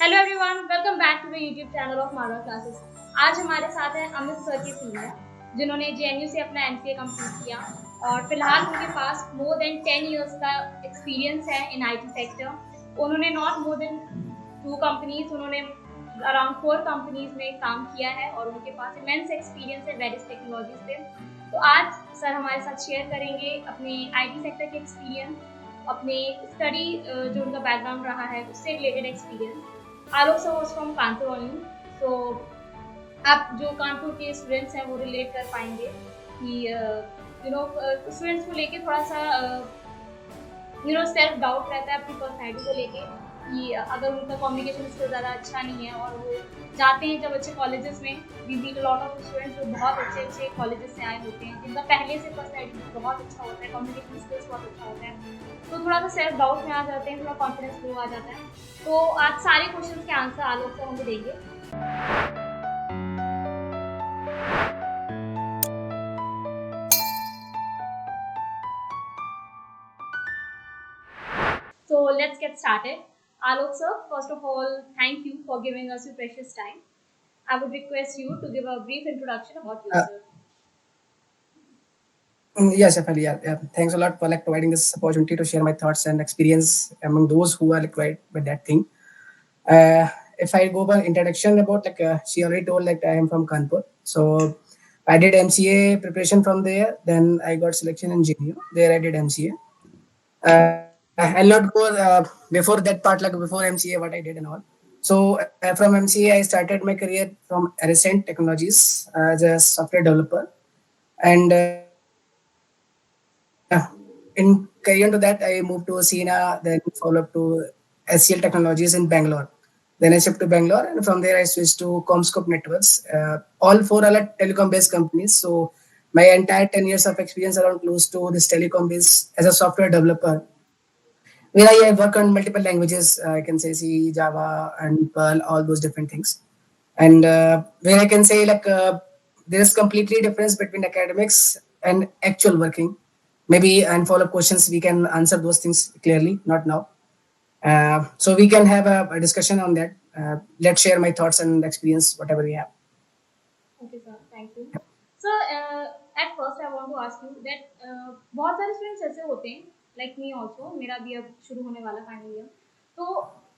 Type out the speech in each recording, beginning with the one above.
Hello everyone, welcome back to the YouTube channel of Marwa classes. आज हमारे साथ हैं अमित सर की सीनियर, जिन्होंने जेएनयू से अपना एमसीए कंप्लीट किया और फिलहाल उनके पास मोर देन 10 इयर्स का एक्सपीरियंस है इन आईटी सेक्टर। उन्होंने नॉट मोर देन 2 कंपनीज, उन्होंने अराउंड 4 कंपनीज में काम किया है और उनके पास इमेंस एक्सपीरियंस है वेरियस टेक्नोलॉजी से। तो आज सर हमारे साथ शेयर करेंगे अपने आईटी सेक्टर के एक्सपीरियंस, अपने स्टडी जो उनका बैकग्राउंड रहा है उससे related experience. Alok sir was from Kanpur only, so आप जो कानपुर के स्टूडेंट्स हैं वो रिलेट कर पाएंगे कि स्टूडेंट्स को लेके थोड़ा सा सेल्फ डाउट रहता है अपनी पर्सनैलिटी को लेके कि अगर उनका कम्युनिकेशन स्किल ज़्यादा अच्छा नहीं है और वो जाते हैं जब अच्छे कॉलेजेस में। We meet lot of students जो बहुत अच्छे अच्छे कॉलेजेस से आए होते हैं, जिनका पहले से पर्सनैलिटी बहुत अच्छा होता है, कम्युनिकेशन स्किल्स बहुत अच्छा होता है, तो थोड़ा सा सेल्फ डाउट में आ जाते हैं, थोड़ा कॉन्फिडेंस लो आ जाता है। तो आज सारे क्वेश्चन के आंसर आलोक सर हमें देंगे। So let's get started. Alok sir, first of all, thank you for giving us your precious time. I would request you to give a brief introduction about yourself. Yes, Shafali. Yeah. Thanks a lot for providing this opportunity to share my thoughts and experience among those who are required with that thing. If I go by introduction about she already told I am from Kanpur, so I did MCA preparation from there. Then I got selection in JNU. There I did MCA. I'll not go before that part before MCA what I did and all. So from MCA I started my career from Recent Technologies as a software developer, and in career to that, I moved to Sina, then followed to SCL Technologies in Bangalore. Then I shipped to Bangalore, and from there I switched to Comscope Networks. All four are telecom-based companies. So my entire 10 years of experience around close to this telecom base as a software developer, where I work on multiple languages. I can say C, Java, and Perl, all those different things. And where I can say there is completely difference between academics and actual working. Maybe and follow-up questions we can answer those things clearly, not now. So we can have a discussion on that. Let's share my thoughts and experience, whatever we have. Okay sir, thank you. So at first I want to ask you that बहुत सारे students ऐसे होते हैं, like me also, मेरा भी अब शुरू होने वाला फाइनल ईयर। तो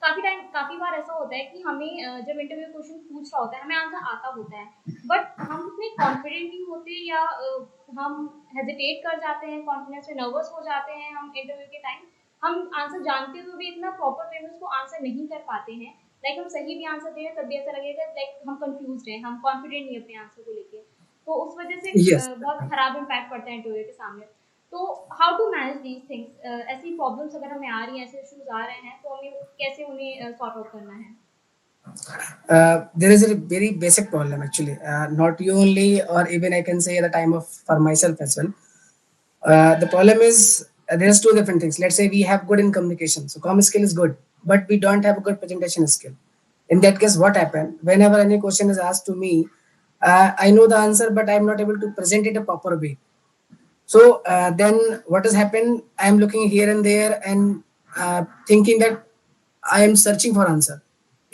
काफ़ी बार ऐसा होता है कि हमें जब इंटरव्यू क्वेश्चन पूछ रहा होता है हमें आंसर आता होता है, बट हम उतने कॉन्फिडेंट नहीं होते या हम हेजिटेट कर जाते हैं, कॉन्फिडेंस में नर्वस हो जाते हैं। हम इंटरव्यू के टाइम हम आंसर जानते हुए भी इतना प्रॉपर वे में उसको आंसर नहीं कर पाते हैं। लाइक हम सही भी आंसर दे रहे हैं तब भी ऐसा लगेगा लाइक हम कंफ्यूज हैं, हम कॉन्फिडेंट नहीं अपने आंसर को लेके। तो उस वजह से Yes. बहुत खराब इम्पैक्ट पड़ता है इंटरव्यू के सामने। तो how to manage these things, ऐसी प्रॉब्लम्स अगर हमें आ रही हैं, ऐसे इश्यूज आ रहे हैं, तो हमें कैसे उन्हें सॉर्ट आउट करना है? There is a very basic problem actually. Not you only, or even I can say at the time of for myself as well. The problem is there's two different things. Let's say we have good in communication, so comm skill is good, but we don't have a good presentation skill. In that case, what happened? Whenever any question is asked to me, I know the answer, but I'm not able to present it a proper way. So then what has happened? I'm looking here and there and thinking that I am searching for answer,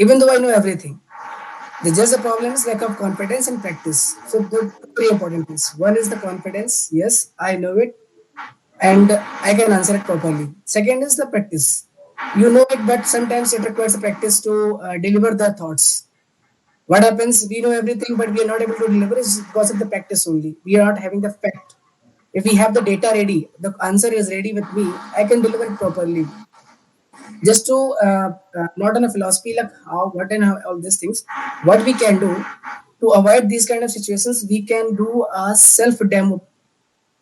even though I know everything. The just the problem is lack of confidence and practice. So the three important things. One is the confidence. Yes, I know it and I can answer it properly. Second is the practice. You know it, but sometimes it requires a practice to deliver the thoughts. What happens? We know everything, but we are not able to deliver is because of the practice only. We are not having the fact. If we have the data ready, the answer is ready with me, I can deliver it properly. Just to not on a philosophy like how, what, and how all these things, what we can do to avoid these kind of situations, we can do a self demo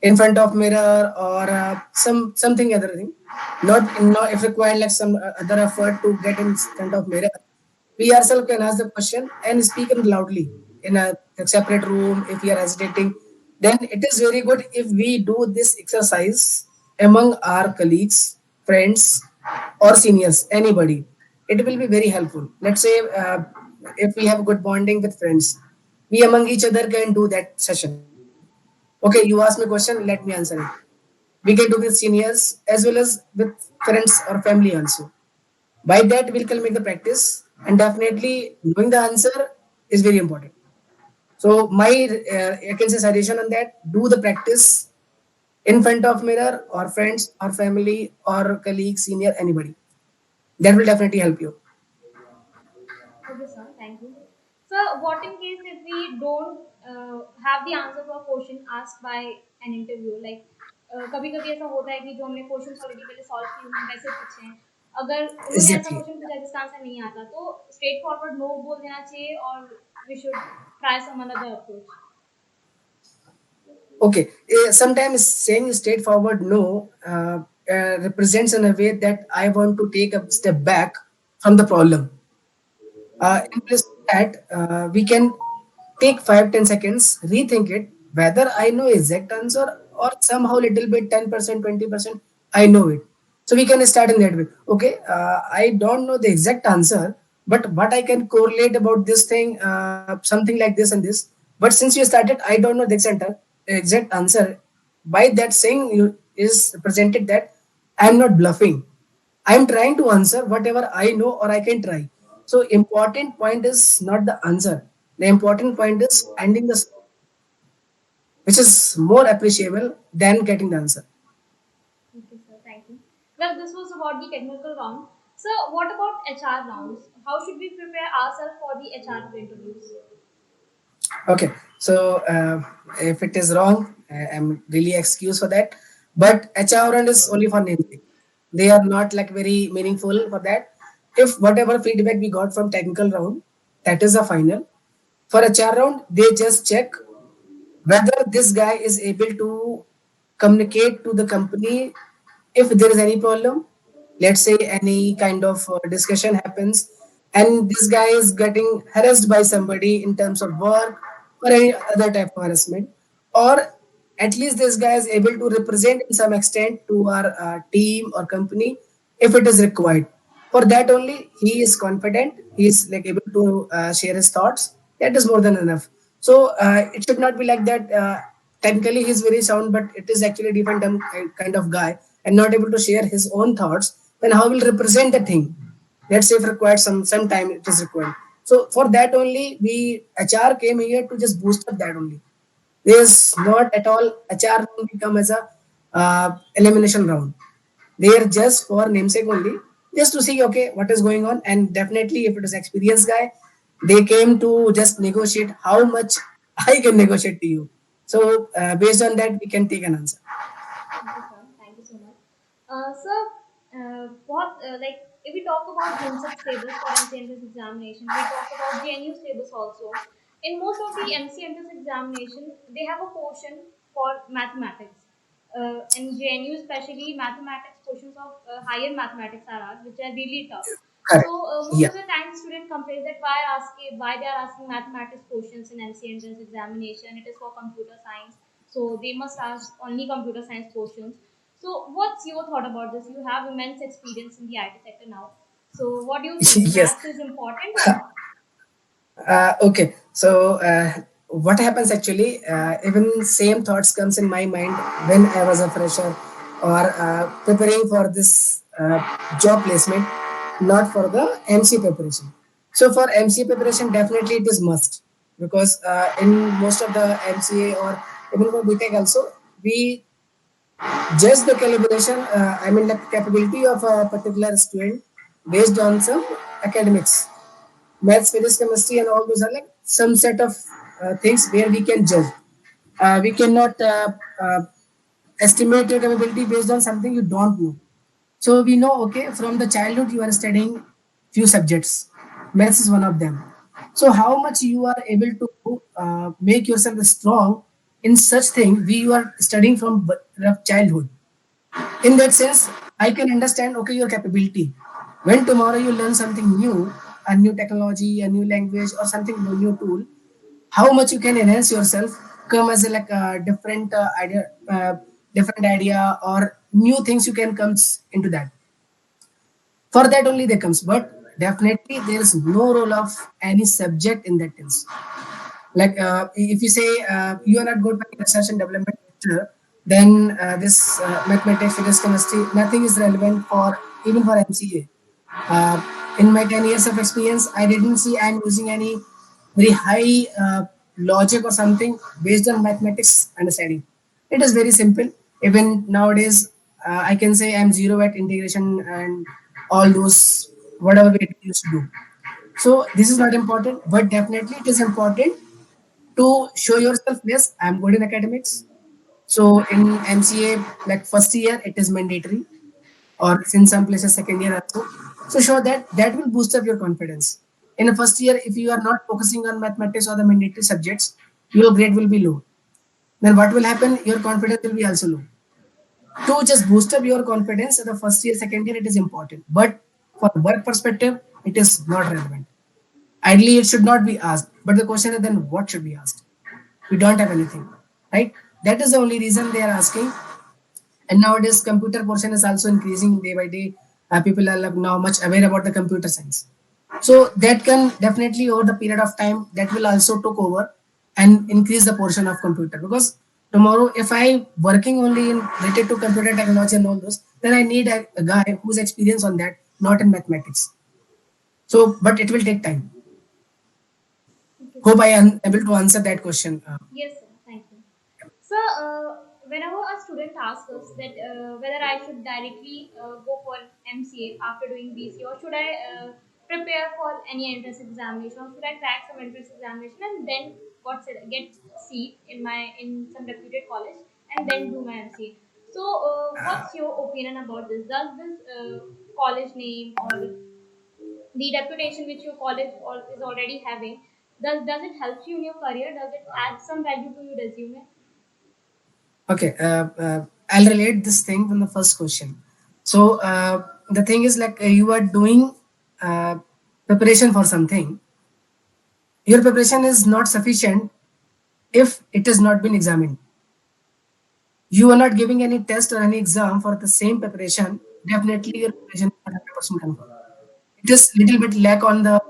in front of mirror or something other thing. Not if required some other effort to get in front of mirror. We ourselves can ask the question and speak it loudly in a separate room. If we are hesitating, then it is very good if we do this exercise among our colleagues, friends, or seniors, anybody. It will be very helpful. Let's say if we have good bonding with friends, we among each other can do that session. Okay, you ask me a question, let me answer it. We can do with seniors as well as with friends or family also. By that, we can make the practice. and definitely knowing the answer is very important. So my I can say suggestion on that: do the practice in front of mirror or friends or family or colleague, senior, anybody. That will definitely help you. Okay, sir. Thank you. So, what in case if we don't have the answer for a question asked by an interview? Like कभी कभी ऐसा होता है कि जो हमने questions already पहले solve किए हुए हैं वैसे पूछे हैं, अगर उन्होंने ऐसा Exactly. क्वेश्चन पूछा जिसका आंसर नहीं आता तो स्ट्रेट फॉरवर्ड नो बोल देना चाहिए और we should try some another approach. Okay. Sometimes saying straightforward no represents in a way that I want to take a step back from the problem. In place of that, we can take 5-10 seconds, rethink it, whether I know exact answer or somehow little bit 10%, 20%, I know it. So we can start in that way. Okay, I don't know the exact answer, but what I can correlate about this thing, something like this and this. But since you started, I don't know the exact answer. By that saying, you is presented that I am not bluffing. I'm trying to answer whatever I know or I can try. So important point is not the answer. The important point is finding the which is more appreciable than getting the answer. Okay, sir. Thank you. Well, this was about the technical round. So, what about HR rounds? How should we prepare ourselves for the HR interviews? Okay, so if it is wrong, I'm really excused for that. But HR round is only for naming. They are not like very meaningful for that. If whatever feedback we got from technical round, that is a final. For HR round, they just check whether this guy is able to communicate to the company if there is any problem. Let's say any kind of discussion happens and this guy is getting harassed by somebody in terms of work or any other type of harassment, or at least this guy is able to represent in some extent to our team or company if it is required. For that only he is confident, he is like able to share his thoughts. That is more than enough. So it should not be like that. Technically he's very sound, but it is actually a different kind of guy and not able to share his own thoughts. Then how will represent the thing? Let's say if required some time it is required. So for that only we HR came here to just boost up that only. There's not at all HR round become as a elimination round. They are just for namesake only, just to see okay what is going on. And definitely if it is experienced guy, they came to just negotiate how much I can negotiate to you. So based on that, we can take an answer. Okay, sir. Thank you so much. Sir, what like if we talk about UNCEF syllabus for MC entrance examination, we talk about GNU syllabus also. In most of the MC entrance examination, they have a portion for mathematics. In GNU, especially mathematics portions of higher mathematics are asked, which are really tough. So Correct. most Yeah. of the time, students complain that why they are asking mathematics questions in MC entrance examination. It is for computer science, so they must ask only computer science questions. So what's your thought about this? You have immense experience in the IT sector now. So what do you think? Yes. Maths is important or not? Okay, so what happens actually? Even same thoughts comes in my mind when I was a fresher or preparing for this job placement, not for the MC preparation. So for MC preparation, definitely it is must because in most of the MCA or even for BTech also, we judge the calibration. I mean the capability of a particular student based on some academics, maths, physics, chemistry, and all those are like some set of things where we can judge. We cannot estimate your capability based on something you don't know. So we know, okay, from the childhood you are studying few subjects. Maths is one of them. So how much you are able to make yourself strong in such thing we you are studying from childhood. In that sense I can understand okay your capability. When tomorrow you learn something new, a new technology, a new language, or something new tool, how much you can enhance yourself, come as a like a different idea or new things you can comes into that. For that only they comes, but definitely there is no role of any subject in that sense. Like if you say you are not good by research and development sector, then this mathematics, physics, chemistry, nothing is relevant for even for MCA. In my 10 years of experience, I didn't see I'm using any very high logic or something based on mathematics understanding. It is very simple. Even nowadays, I can say I'm zero at integration and all those whatever we used to do. So this is not important, but definitely it is important to show yourself. Yes, I'm good in academics. So in MCA, like first year, it is mandatory, or in some places second year also. So show that that will boost up your confidence. In the first year, if you are not focusing on mathematics or the mandatory subjects, your grade will be low. Then what will happen? Your confidence will be also low. To just boost up your confidence in the first year, second year, it is important. But for work perspective, it is not relevant. Ideally, it should not be asked. But the question is then what should be asked? We don't have anything, right? That is the only reason they are asking. And nowadays computer portion is also increasing day by day. People are like now much aware about the computer science, so that can definitely over the period of time that will also took over and increase the portion of computer, because tomorrow if I working only in related to computer technology and all those, then I need a guy who's experienced on that, not in mathematics. So but it will take time. Okay, Hope sir. I am able to answer that question. Yes, sir. Thank you. So, whenever a student asks us that whether I should directly go for MCA after doing BC, or should I prepare for any entrance examination, or should I crack some entrance examination and then get seat in some reputed college and then do my MCA? So, what's your opinion about this? Does this college name or the reputation which your is already having, does it help you in your career? Does it add some value to your resume? Okay, I'll relate this thing from the first question. So the thing is like you are doing uh, preparation for something. Your preparation is not sufficient if it has not been examined. You are not giving any test or any exam for the same preparation. Definitely, your preparation is not 100% confirmed. It is little bit lack on the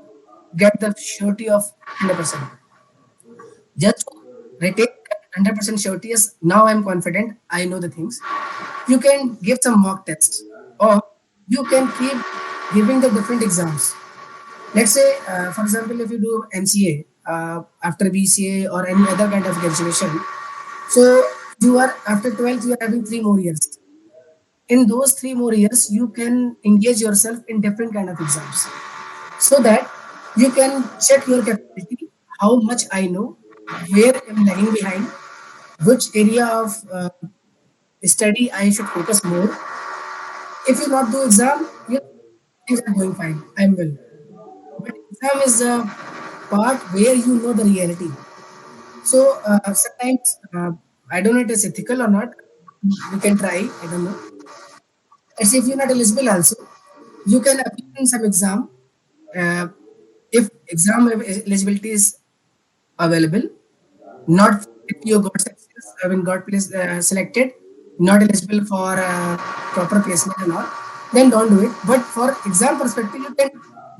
get the surety of 100%. Just to retain 100% surety, yes, now I'm confident. I know the things. You can give some mock tests, or you can keep giving the different exams. Let's say for example, if you do MCA after BCA or any other kind of graduation, so you are after 12th, you are having 3 more years. In those 3 more years, you can engage yourself in different kind of exams, so that you can check your capability, how much I know, where I'm lagging behind, which area of study I should focus more. If you not do exam, your things are going fine. I'm well. But exam is a part where you know the reality. So sometimes I don't know it is ethical or not. You can try. I don't know. Let's say if you're not eligible, also you can appear in some exam. Uh, if exam eligibility is available, not if you got success, I mean got place selected, not eligible for proper placement and all, then don't do it. But for exam perspective, you can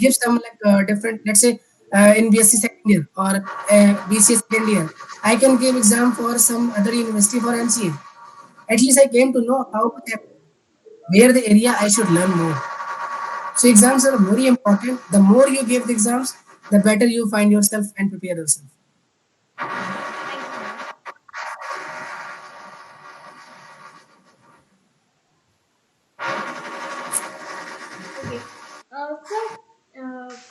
give some like different. Let's say in BSc second year or BCA second year, I can give exam for some other university for MCA. At least I came to know how where the area I should learn more. So exams are very important. The more you give the exams, the better you find yourself and prepare yourself. Thank you, ma'am. Okay. So,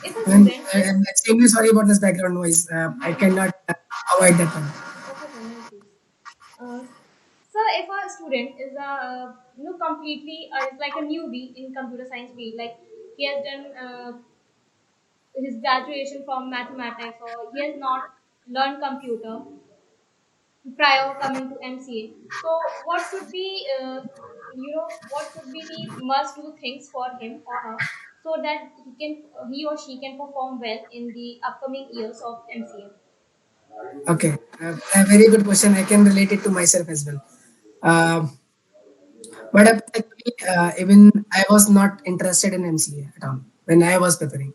if a And student is I'm extremely sorry about this background noise. I cannot avoid that one. okay, sir, no issues. Uh, so, if a student is a completely is like a newbie in computer science field, like he has done his graduation from mathematics, or he has not learned computer prior coming to MCA. So, what should be what should be the must do things for him or her, so that he or she can perform well in the upcoming years of MCA? Okay, a very good question. I can relate it to myself as well. Um, but actually, even I was not interested in MCA at all when I was preparing.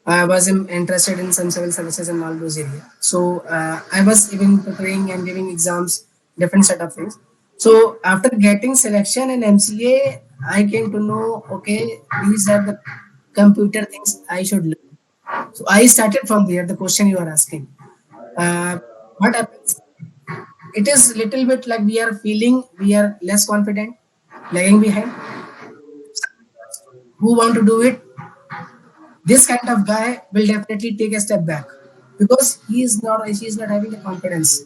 I was interested in some civil services and all those areas. So I was even preparing and giving exams, different set of things. So after getting selection in MCA, I came to know okay, these are the computer things I should learn. So I started from there. The question you are asking, uh, what happens? It is little bit like we are feeling we are less confident, lagging behind. Who want to do it? This kind of guy will definitely take a step back because she is not having the confidence.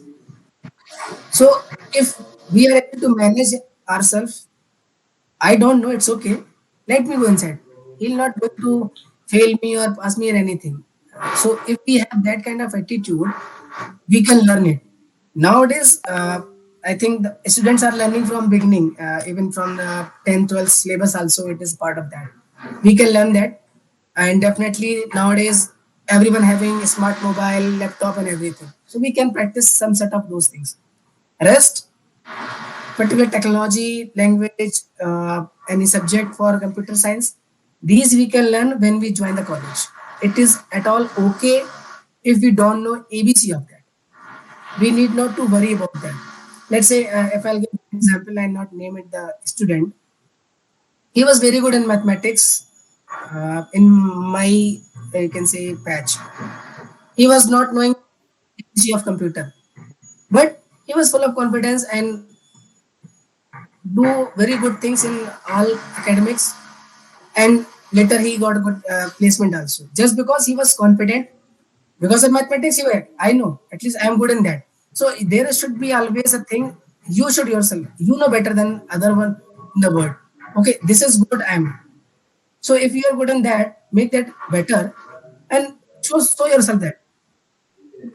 So if we are able to manage ourselves, I don't know, it's okay. Let me go inside. He'll not going to fail me or pass me or anything. So if we have that kind of attitude, we can learn it. Nowadays, I think the students are learning from beginning, even from the 10th, 12th syllabus also it is part of that. We can learn that. And definitely nowadays, everyone having a smart mobile, laptop and everything. So we can practice some set of those things. Rest, particular technology, language, any subject for computer science, these we can learn when we join the college. It is at all okay if we don't know ABC of that. We need not to worry about that. Let's say if I'll give an example and not name it the student, he was very good in mathematics. In my you can say patch, he was not knowing ABC of computer, but he was full of confidence and do very good things in all academics, and later he got a good placement also just because he was confident because of mathematics. He went, I know at least I am good in that. So there should be always a thing, you should yourself, you know better than other one in the world. Okay, this is good I am. So if you are good in that, make that better and show yourself that.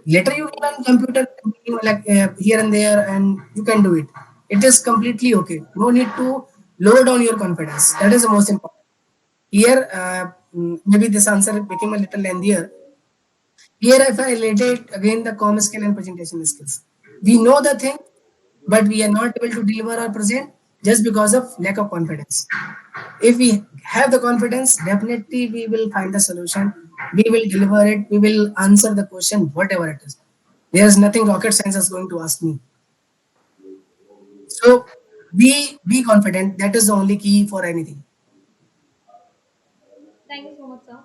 Later you can learn computer like here and there and you can do it. It is completely okay. No need to lower down your confidence. That is the most important. Here, maybe this answer became a little lengthier. Here, if I related again the com skill and presentation skills, we know the thing, but we are not able to deliver or present just because of lack of confidence. If we have the confidence, definitely we will find the solution. We will deliver it. We will answer the question, whatever it is. There is nothing rocket science is going to ask me. So be confident. That is the only key for anything. Thank you so much, sir.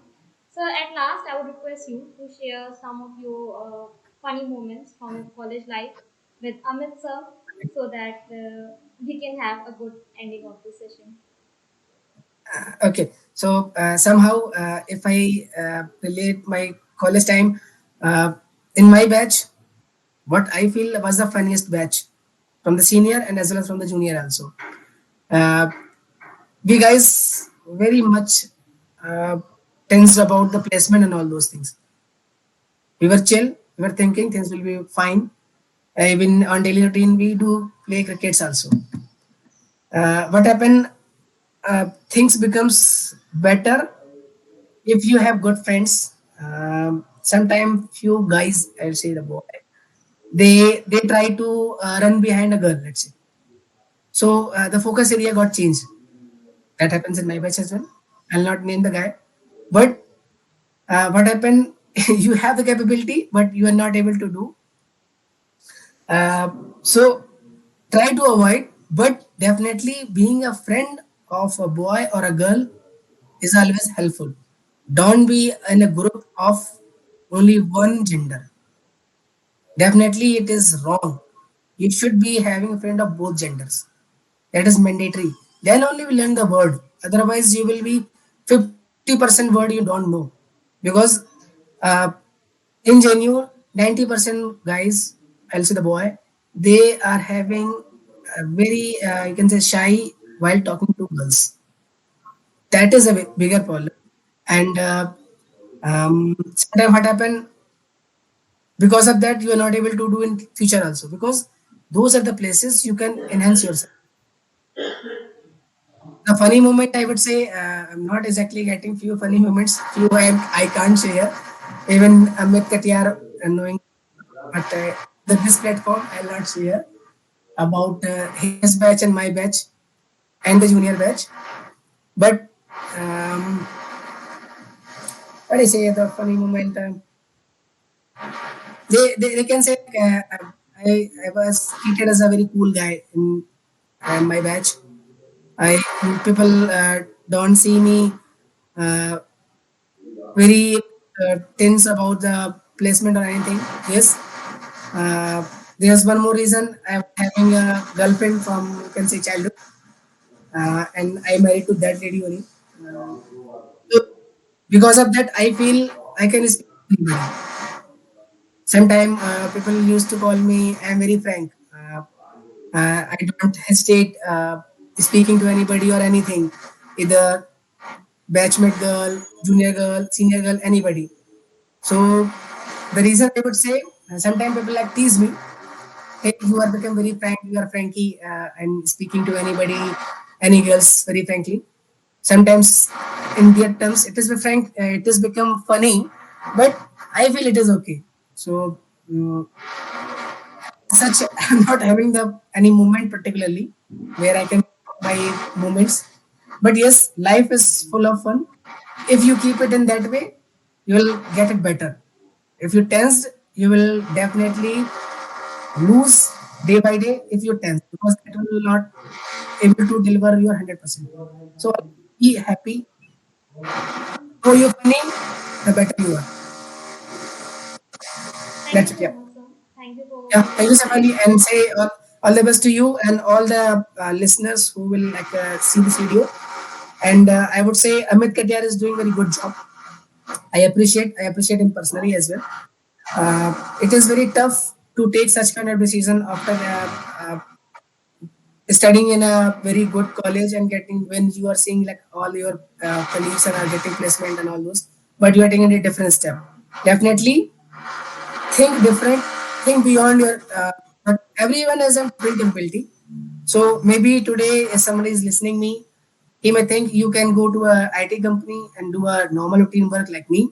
So, at last, I would request you to share some of your funny moments from your college life with Amit, sir, so that we can have a good ending of this session. Okay, so somehow if I relate my college time uh, in my batch, what I feel was the funniest batch from the senior and as well as from the junior also. Uh, we guys very much uh, tensed about the placement and all those things. We were chill. We were thinking things will be fine. Even on daily routine, we do play crickets also. What happened? Things becomes better if you have good friends. Sometimes few guys, I'll say the boy, they try to run behind a girl. Let's say so. The focus area got changed. That happens in my batch as well. I'll not name the guy, but what happened? You have the capability, but you are not able to do. Uh, so try to avoid, but definitely being a friend of a boy or a girl is always helpful. Don't be in a group of only one gender. Definitely it is wrong. You should be having a friend of both genders. That is mandatory. Then only we learn the word. Otherwise, you will be 50% word you don't know. Because uh, in genuine, 90% guys, I'll say the boy, they are having a very, you can say, shy while talking to girls. That is a bigger problem. And sometimes what happen, because of that, you are not able to do in future also. Because those are the places you can enhance yourself. The funny moment, I would say, I'm not exactly getting few funny moments. Few I can't share. Even Amit Katiyar knowing, but this platform I'll not share about his batch and my batch and the junior batch. But um, what I say, the funny moment, they can say I was treated as a very cool guy in my batch. I people don't see me. very tense about the placement or anything. Yes. Uh, there's one more reason. I'm having a girlfriend from, you can say, childhood, and I married to that lady only. So because of that, I feel I can speak to anybody. Sometimes people used to call me. I'm very frank. I don't hesitate speaking to anybody or anything, either batchmate girl, junior girl, senior girl, anybody. So the reason I would say, sometimes people like tease me. Hey, you are become very frank. You are franky and speaking to anybody, any girls very frankly. Sometimes in their terms, it is frank. It has become funny, but I feel it is okay. So such I'm not having the any moment particularly where I can my moments, but yes, life is full of fun. If you keep it in that way, you will get it better. If you tensed, you will definitely lose day by day if you tense, because that will not able to deliver your 100%. So be happy. More you're funny, the better you are. Thank That's you it. so Yeah. much, sir. Thank you for Yeah, thank you, sharing your Safali, and say all the best to you and all the listeners who will like see this video. And I would say Amit Katyar is doing very good job. I appreciate him personally as well. It is very tough to take such kind of decision after studying in a very good college and getting, when you are seeing like all your colleagues and are getting placement and all those, but you are taking a different step. Definitely think different, think beyond your. But everyone has a different ability. So maybe today, if somebody is listening me, he may think you can go to a IT company and do a normal routine work like me,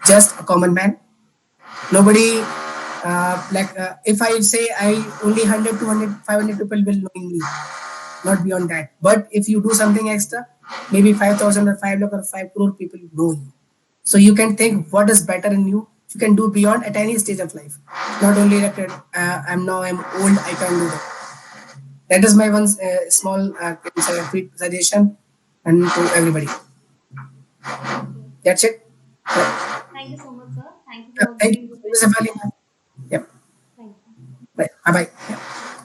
just a common man. Nobody, if I say I only 100, 200, 500 people will knowing me, not beyond that. But if you do something extra, maybe 5,000 or 5 lakh or 5 crore people know you. So you can think what is better in you. You can do beyond at any stage of life. Not only that I'm old, I can do that. That is my one small quick suggestion and to everybody. okay. That's it. Yeah. Thank you so much, sir. Thank you Yeah. for Thank you. giving this Thank you, valuable Safali. time. Yep. Thank you. Bye. Bye. Bye.